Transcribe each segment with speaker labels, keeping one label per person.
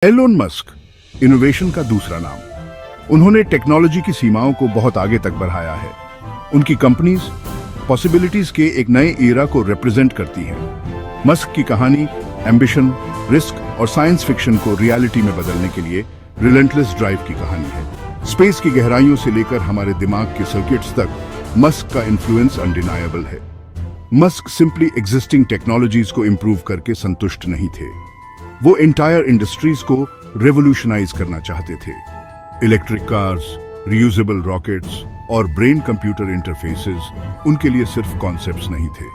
Speaker 1: Elon Musk innovation का दूसरा नाम। उन्होंने टेक्नोलॉजी की सीमाओं को बहुत आगे तक बढ़ाया है। उनकी कंपनीज पॉसिबिलिटीज के एक नए एरा को रिप्रेजेंट करती हैं। मस्क की कहानी एम्बिशन, रिस्क और साइंस फिक्शन को रियलिटी में बदलने के लिए रिलेंटलेस ड्राइव की कहानी है। स्पेस की गहराइयों से लेकर हमारे दिमाग के सर्किट्स तक मस्क का इन्फ्लुएंस अनडिनायबल है। मस्क सिंपली एग्जिस्टिंग टेक्नोलॉजीज को इंप्रूव करके संतुष्ट नहीं थे। वो एंटायर इंडस्ट्रीज को रेवोल्यूशनाइज करना चाहते थे। इलेक्ट्रिक कार्स, रियूजेबल रॉकेट्स और ब्रेन कंप्यूटर इंटरफेसेस उनके लिए सिर्फ कॉन्सेप्ट्स नहीं थे,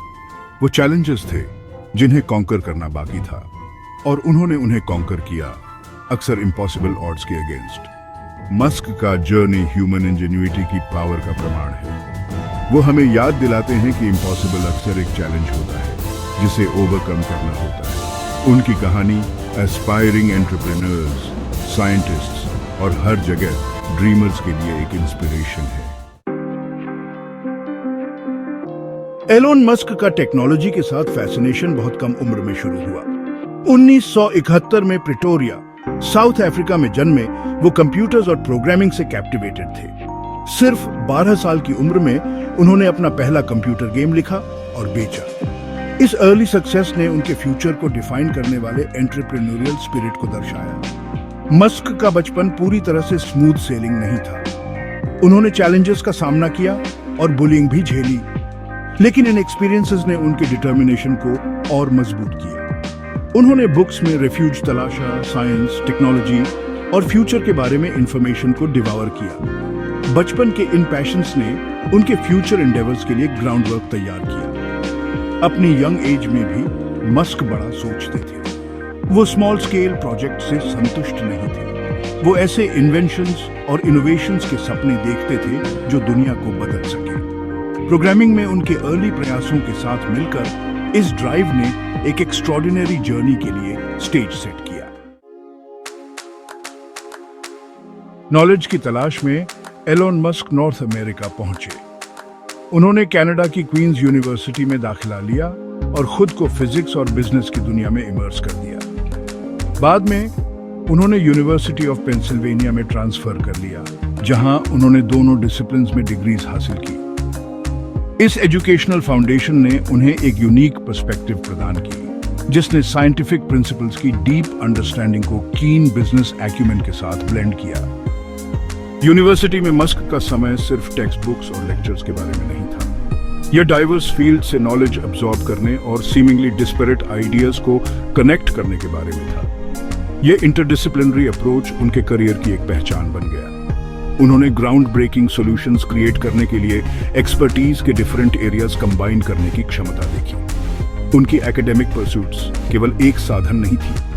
Speaker 1: वो चैलेंजेस थे जिन्हें कॉन्कर करना बाकी था, और उन्होंने उन्हें कॉन्कर किया, अक्सर इम्पॉसिबल ऑड्स के अगेंस्ट। मस्क का जर्नी ह्यूमन इंजेन्युइटी की पावर का प्रमाण है। वो हमें याद दिलाते हैं कि इम्पॉसिबल अक्सर एक चैलेंज होता है जिसे ओवरकम करना होता है। उनकी कहानी एस्पायरिंग एंटरप्रेन्योर्स, साइंटिस्ट्स और हर जगह ड्रीमर्स के लिए एक इंस्पिरेशन है। एलोन मस्क का टेक्नोलॉजी के साथ फैसिनेशन बहुत कम उम्र में शुरू हुआ। 1971 में प्रिटोरिया, साउथ अफ्रीका में जन्मे वो कंप्यूटर्स और प्रोग्रामिंग से कैप्टिवेटेड थे। सिर्फ 12 साल की उम्र में उन्होंने अपना पहला कंप्यूटर गेम लिखा और बेचा। इस अर्ली सक्सेस ने उनके फ्यूचर को डिफाइन करने वाले एंटरप्रेन्योरियल स्पिरिट को दर्शाया। मस्क का बचपन पूरी तरह से स्मूथ सेलिंग नहीं था। उन्होंने चैलेंजेस का सामना किया और बुलिंग भी झेली, लेकिन इन एक्सपीरियंसेस ने उनके डिटर्मिनेशन को और मजबूत किया। उन्होंने बुक्स में रेफ्यूज तलाशा, साइंस, टेक्नोलॉजी और फ्यूचर के बारे में इंफॉर्मेशन को डिवावर किया। बचपन के इन पैशंस ने उनके फ्यूचर एंडेवर्स के लिए ग्राउंड वर्क तैयार किया। अपनी यंग एज में भी मस्क बड़ा सोचते थे। वो स्मॉल स्केल प्रोजेक्ट से संतुष्ट नहीं थे। वो ऐसे इन्वेंशंस और इनोवेशंस के सपने देखते थे जो दुनिया को बदल सके। प्रोग्रामिंग में उनके अर्ली प्रयासों के साथ मिलकर इस ड्राइव ने एक एक्स्ट्रॉर्डिनरी जर्नी के लिए स्टेज सेट किया। नॉलेज की तलाश में एलोन मस्क नॉर्थ अमेरिका पहुंचे। उन्होंने कनाडा की क्वींस यूनिवर्सिटी में दाखिला लिया और खुद को फिजिक्स और बिजनेस की दुनिया में इमर्स कर दिया। बाद में उन्होंने यूनिवर्सिटी ऑफ पेंसिल्वेनिया में ट्रांसफर कर लिया, जहां उन्होंने दोनों डिसिप्लिन्स में डिग्रीज हासिल की। इस एजुकेशनल फाउंडेशन ने उन्हें एक यूनिक पर्सपेक्टिव प्रदान की, जिसने साइंटिफिक प्रिंसिपल्स की डीप अंडरस्टैंडिंग को कीन बिजनेस एक्यूमेन के साथ ब्लेंड किया। यूनिवर्सिटी में मस्क का समय सिर्फ टेक्स्ट बुक्स और लेक्चर्स के बारे में नहीं था। यह डाइवर्स फील्ड से नॉलेज अब्सॉर्ब करने और सीमिंगली डिस्पैरेट आइडियाज को कनेक्ट करने के बारे में था। यह इंटरडिसिप्लिनरी अप्रोच उनके करियर की एक पहचान बन गया। उन्होंने ग्राउंड ब्रेकिंग सॉल्यूशंस क्रिएट करने के लिए एक्सपर्टीज के डिफरेंट एरियाज कंबाइन करने की क्षमता देखी। उनकी एकेडमिक परस्यूट्स केवल एक साधन नहीं थी।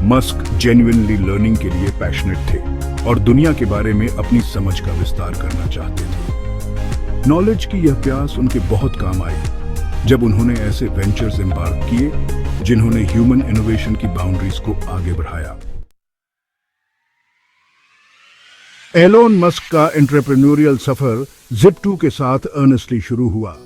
Speaker 1: मस्क जेन्युइनली लर्निंग के लिए पैशनेट थे और दुनिया के बारे में अपनी समझ का विस्तार करना चाहते थे। नॉलेज की यह प्यास उनके बहुत काम आई जब उन्होंने ऐसे वेंचर्स एम्बार्क किए जिन्होंने ह्यूमन इनोवेशन की बाउंड्रीज को आगे बढ़ाया। एलोन मस्क का एंटरप्रेन्योरियल सफर Zip2 के साथ अर्नेस्टली शुरू हुआ,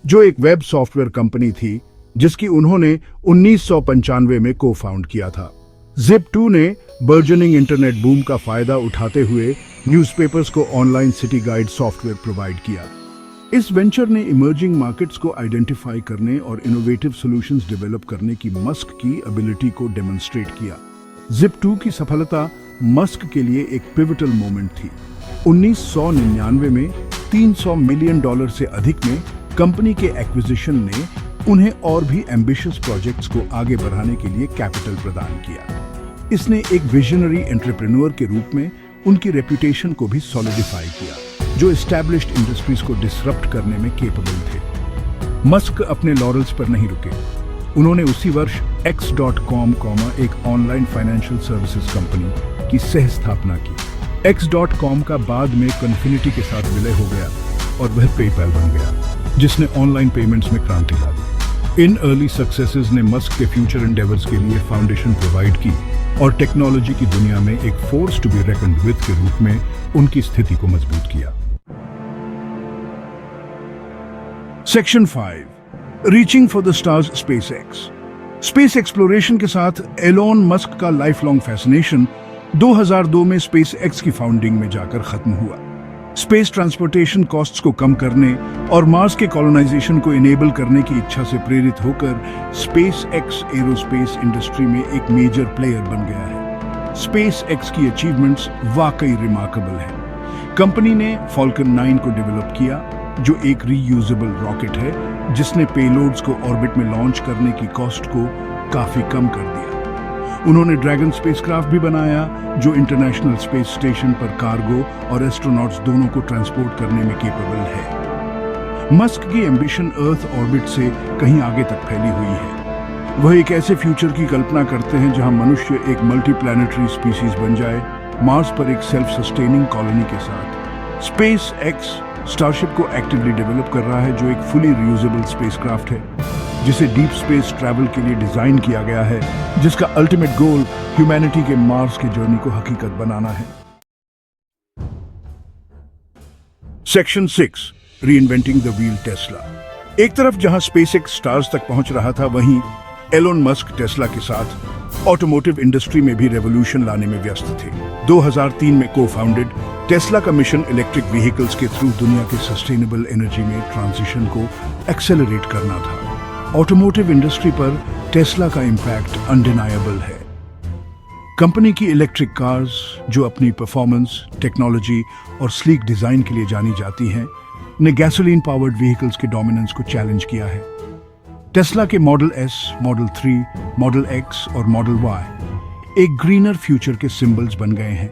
Speaker 1: जो एक वेब सॉफ्टवेयर कंपनी थी जिसकी उन्होंने 1995 में को फाउंड किया था। Zip2 ने बर्जनिंग इंटरनेट बूम का फायदा उठाते हुए न्यूज़पेपर्स को online city guide software provide किया। इस वेंचर ने इमर्जिंग मार्केट्स को आइडेंटिफाई करने और इनोवेटिव सॉल्यूशंस डेवलप करने की मस्क की एबिलिटी को डेमोन्स्ट्रेट किया। Zip2 की सफलता मस्क के लिए एक पिवटल मोमेंट थी। 1999 में $300 मिलियन से अधिक में कंपनी के एक्विजिशन ने उन्हें और भी एम्बिशियस प्रोजेक्ट्स को आगे बढ़ाने के लिए कैपिटल प्रदान किया। इसने एक विजनरी एंटरप्रेन्योर के रूप में उनकी रेपुटेशन को भी सॉलिडिफाई किया, जो एस्टैब्लिश्ड इंडस्ट्रीज को डिसरप्ट करने में केपेबल थे। मस्क अपने लॉरल्स पर नहीं रुके। उन्होंने उसी वर्ष X.com, एक ऑनलाइन फाइनेंशियल सर्विसेज कंपनी की सह स्थापना की। X.com का बाद में कन्फिनिटी के साथ विलय हो गया और वह पेपैल बन गया, जिसने ऑनलाइन पेमेंट्स में क्रांति ला दी। इन अर्ली सक्सेसेस ने मस्क के फ्यूचर एंडेवर्स के लिए फाउंडेशन प्रोवाइड की और टेक्नोलॉजी की दुनिया में एक फोर्स टू बी रेकन्ड विद के रूप में उनकी स्थिति को मजबूत किया। Section 5, reaching for the stars, SpaceX। Space exploration के साथ एलोन मस्क का लाइफ लॉन्ग फैसिनेशन 2002 में स्पेस एक्स की फाउंडिंग में जाकर खत्म हुआ। स्पेस ट्रांसपोर्टेशन कॉस्ट्स को कम करने और मार्स के कॉलोनाइजेशन को इनेबल करने की इच्छा से प्रेरित होकर स्पेस एक्स एरोस्पेस इंडस्ट्री में एक मेजर प्लेयर बन गया है। स्पेस एक्स की अचीवमेंट्स वाकई रिमार्केबल है। कंपनी ने फॉल्कन 9 को डेवलप किया, जो एक रीयूजेबल रॉकेट है जिसने पेलोड्स को ऑर्बिट में लॉन्च करने की कॉस्ट को काफी कम कर दिया। उन्होंने ड्रैगन स्पेसक्राफ्ट भी बनाया, जो इंटरनेशनल स्पेस स्टेशन पर कार्गो और एस्ट्रोनॉट्स दोनों को ट्रांसपोर्ट करने में केपेबल है। मस्क की एम्बिशन अर्थ ऑर्बिट से कहीं आगे तक फैली हुई है। वह एक ऐसे फ्यूचर की कल्पना करते हैं जहां मनुष्य एक मल्टीप्लैनेटरी स्पीसीज बन जाए, मार्स पर एक सेल्फ सस्टेनिंग कॉलोनी के साथ। स्पेस एक्स स्टारशिप को एक्टिवली डेवलप कर रहा है, जो एक फुली रियूजेबल स्पेसक्राफ्ट है जिसे डीप स्पेस ट्रैवल के लिए डिजाइन किया गया है, जिसका अल्टीमेट गोल ह्यूमैनिटी के मार्स के जर्नी को हकीकत बनाना है। Section 6 reinventing the wheel Tesla. एक तरफ जहां स्पेसएक्स स्टार्स तक पहुंच रहा था, वहीं एलोन मस्क टेस्ला के साथ ऑटोमोटिव इंडस्ट्री में भी रेवोल्यूशन लाने में व्यस्त थे। 2003 में को-फाउंडेड टेस्ला का मिशन इलेक्ट्रिक व्हीकल्स के थ्रू दुनिया के सस्टेनेबल एनर्जी में ट्रांजिशन को एक्सेलरेट करना था। ऑटोमोटिव इंडस्ट्री पर टेस्ला का इंपैक्ट अनडिनायबल है। कंपनी की इलेक्ट्रिक कार्स, जो अपनी परफॉर्मेंस, टेक्नोलॉजी और स्लीक डिजाइन के लिए जानी जाती हैं, ने गैसोलीन पावर्ड व्हीकल्स के डोमिनेंस को चैलेंज किया है। टेस्ला के model S, model 3, model x और मॉडल वाई एक ग्रीनर फ्यूचर के सिंबल्स बन गए हैं,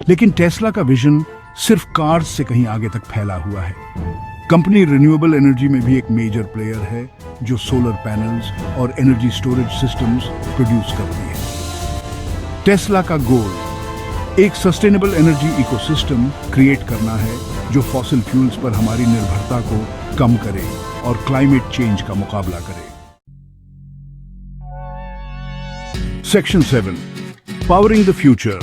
Speaker 1: लेकिन टेस्ला का विजन सिर्फ कार्स से कहीं आगे तक फैला हुआ है। कंपनी रिन्यूएबल एनर्जी में भी एक मेजर प्लेयर है, जो सोलर पैनल्स और एनर्जी स्टोरेज सिस्टम्स प्रोड्यूस करती है। टेस्ला का गोल एक सस्टेनेबल एनर्जी इकोसिस्टम क्रिएट करना है, जो फॉसिल फ्यूल्स पर हमारी निर्भरता को कम करे और क्लाइमेट चेंज का मुकाबला करे। Section 7 powering the future.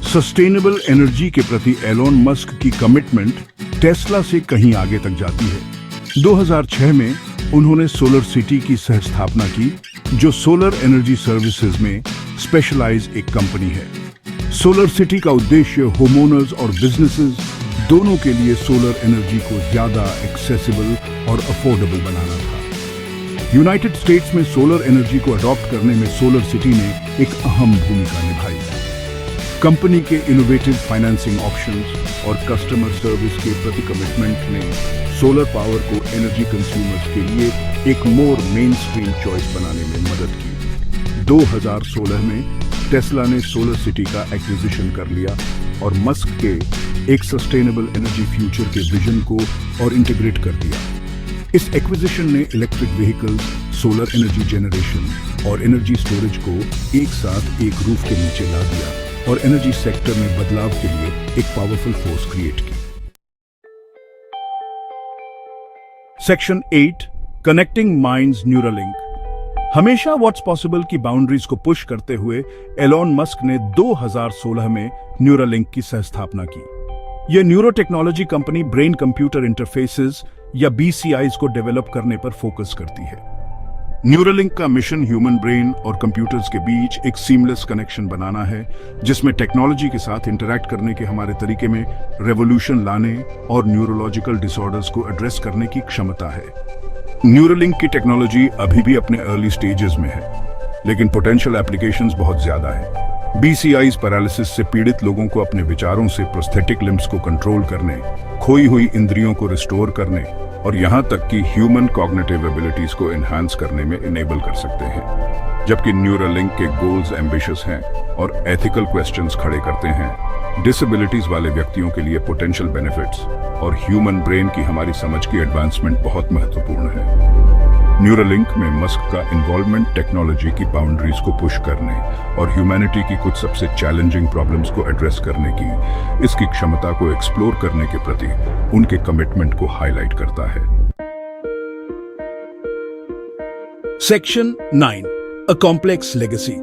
Speaker 1: Sustainable energy के प्रति एलोन मस्क की कमिटमेंट टेस्ला से कहीं आगे तक जाती है। 2006 में उन्होंने सोलर सिटी की सहस्थापना की, जो सोलर एनर्जी सर्विसेज में स्पेशलाइज एक कंपनी है। सोलर सिटी का उद्देश्य होमओनर्स और बिजनेसेस दोनों के लिए सोलर एनर्जी को ज्यादा एक्सेसिबल और अफोर्डेबल बनाना था। यूनाइटेड स्टेट्स में सोलर एनर्जी को अडॉप्ट करने में सोलर सिटी ने एक अहम भूमिका निभाई। कंपनी के इनोवेटिव फाइनेंसिंग ऑप्शंस और कस्टमर सर्विस के प्रति कमिटमेंट ने सोलर पावर को एनर्जी कंज्यूमर्स के लिए एक मोर मेन स्ट्रीम चॉइस बनाने में मदद की। 2016 में टेस्ला ने सोलर सिटी का एक्विजिशन कर लिया और मस्क के एक सस्टेनेबल एनर्जी फ्यूचर के विजन को और इंटीग्रेट कर दिया। इस एक्विजिशन ने electric vehicles, solar energy generation और एनर्जी स्टोरेज को एक साथ एक रूफ के नीचे ला दिया और एनर्जी सेक्टर में बदलाव के लिए एक पावरफुल फोर्स क्रिएट की। Section 8 connecting minds Neuralink. हमेशा व्हाट्स पॉसिबल की बाउंड्रीज को पुश करते हुए एलोन मस्क ने 2016 में न्यूरालिंक की सहस्थापना की। यह neuro technology company brain computer interfaces या BCIs को डेवलप करने पर फोकस करती है। न्यूरालिंक का मिशन ह्यूमन ब्रेन और कंप्यूटर्स के बीच एक सीमलेस कनेक्शन बनाना है, जिसमें टेक्नोलॉजी के साथ इंटरैक्ट करने के हमारे तरीके में रेवोल्यूशन लाने और न्यूरोलॉजिकल डिसऑर्डर्स को एड्रेस करने की क्षमता है। न्यूरालिंक की टेक्नोलॉजी अभी भी अपने अर्ली स्टेजेस में है, लेकिन पोटेंशियल एप्लीकेशंस बहुत ज्यादा है। BCIs पैरालिसिस से पीड़ित लोगों को अपने विचारों से प्रोस्थेटिक लिम्स को कंट्रोल करने, खोई हुई इंद्रियों को रिस्टोर करने और यहाँ तक कि ह्यूमन कॉग्निटिव एबिलिटीज को एनहांस करने में इनेबल कर सकते हैं। जबकि न्यूरालिंक के गोल्स एम्बिशियस हैं और एथिकल क्वेश्चंस खड़े करते हैं, डिसेबिलिटीज वाले व्यक्तियों के लिए पोटेंशियल बेनिफिट्स और ह्यूमन ब्रेन की हमारी समझ की एडवांसमेंट बहुत महत्वपूर्ण है। न्यूरालिंक में मस्क का इन्वॉल्वमेंट टेक्नोलॉजी की बाउंड्रीज को पुश करने और ह्यूमैनिटी की कुछ सबसे चैलेंजिंग प्रॉब्लम्स को एड्रेस करने की, इसकी क्षमता को एक्सप्लोर करने के प्रति उनके कमिटमेंट को हाईलाइट करता है। Section 9 a complex legacy.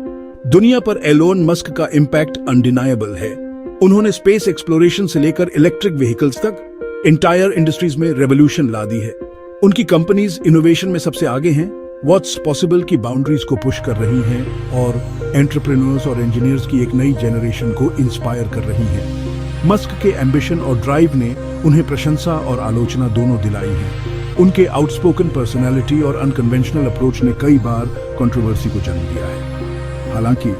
Speaker 1: दुनिया पर एलोन मस्क का इंपैक्ट अनडिनायबल है। उन्होंने स्पेस एक्सप्लोरेशन से लेकर इलेक्ट्रिक व्हीकल्स तक एंटायर इंडस्ट्रीज में रेवोल्यूशन ला दी है। उनकी कंपनीज इनोवेशन में सबसे आगे हैं, व्हाट्स पॉसिबल की बाउंड्रीज को पुश कर रही हैं और एंटरप्रेन्योर्स और इंजीनियर्स की एक नई जनरेशन को इंस्पायर कर रही हैं। मस्क के एम्बिशन और ड्राइव ने उन्हें प्रशंसा और आलोचना दोनों दिलाई है। उनके आउटस्पोकन पर्सनैलिटी और अनकन्वेंशनल अप्रोच ने कई बार कंट्रोवर्सी को जन्म दिया है। हालांकि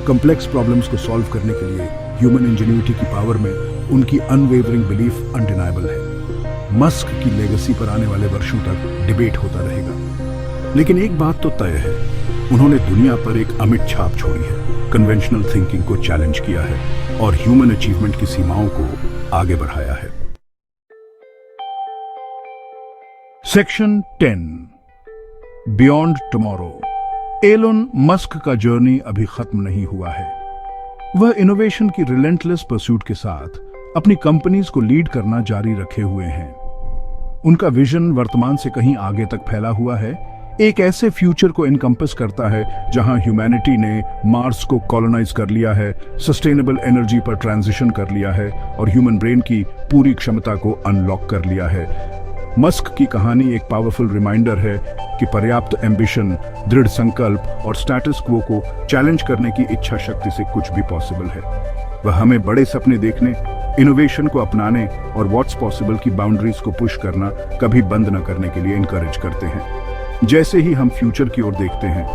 Speaker 1: कॉम्प्लेक्स प्रॉब्लम्स को सॉल्व करने के लिए ह्यूमन इंजेन्युइटी की पावर में उनकी अनवेवरिंग बिलीफ अनडिनाइबल है। मस्क की लेगेसी पर आने वाले वर्षों तक डिबेट होता रहेगा, लेकिन एक बात तो तय है, उन्होंने दुनिया पर एक अमिट छाप छोड़ी है, कन्वेंशनल थिंकिंग को चैलेंज किया है और ह्यूमन अचीवमेंट की सीमाओं को आगे बढ़ाया है। Section 10 beyond tomorrow. Elon Musk का जर्नी अभी खत्म नहीं हुआ है। वह इनोवेशन की रिलेंटलेस परस्यूट के साथ अपनी कंपनीज को लीड करना जारी रखे हुए हैं। उनका विजन वर्तमान से कहीं आगे तक फैला हुआ है, एक ऐसे फ्यूचर को इनकम्पस करता है जहां ह्यूमैनिटी ने मार्स को कॉलोनाइज कर लिया है, सस्टेनेबल एनर्जी पर ट्रांजिशन कर लिया है और ह्यूमन ब्रेन की पूरी क्षमता को अनलॉक कर लिया है। मस्क की कहानी एक पावरफुल रिमाइंडर है कि पर्याप्त एम्बिशन, दृढ़ संकल्प और स्टेटस क्वो को चैलेंज करने की इच्छा शक्ति से कुछ भी पॉसिबल है। वह हमें बड़े सपने देखने, इनोवेशन को अपनाने और व्हाट्स पॉसिबल की बाउंड्रीज को पुश करना कभी बंद न करने के लिए इनकरेज करते हैं। जैसे ही हम फ्यूचर की ओर देखते हैं,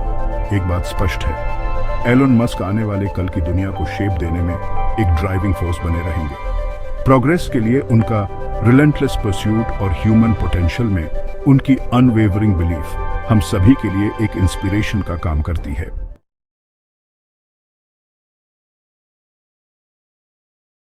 Speaker 1: एक बात स्पष्ट है, एलोन मस्क आने वाले कल की दुनिया को शेप देने में एक ड्राइविंग फोर्स बने रहेंगे। प्रोग्रेस के लिए उनका रिलेंटलेस परस्यूट और ह्यूमन पोटेंशियल में उनकी अनवेवरिंग बिलीफ हम सभी के लिए एक इंस्पिरेशन का काम करती है।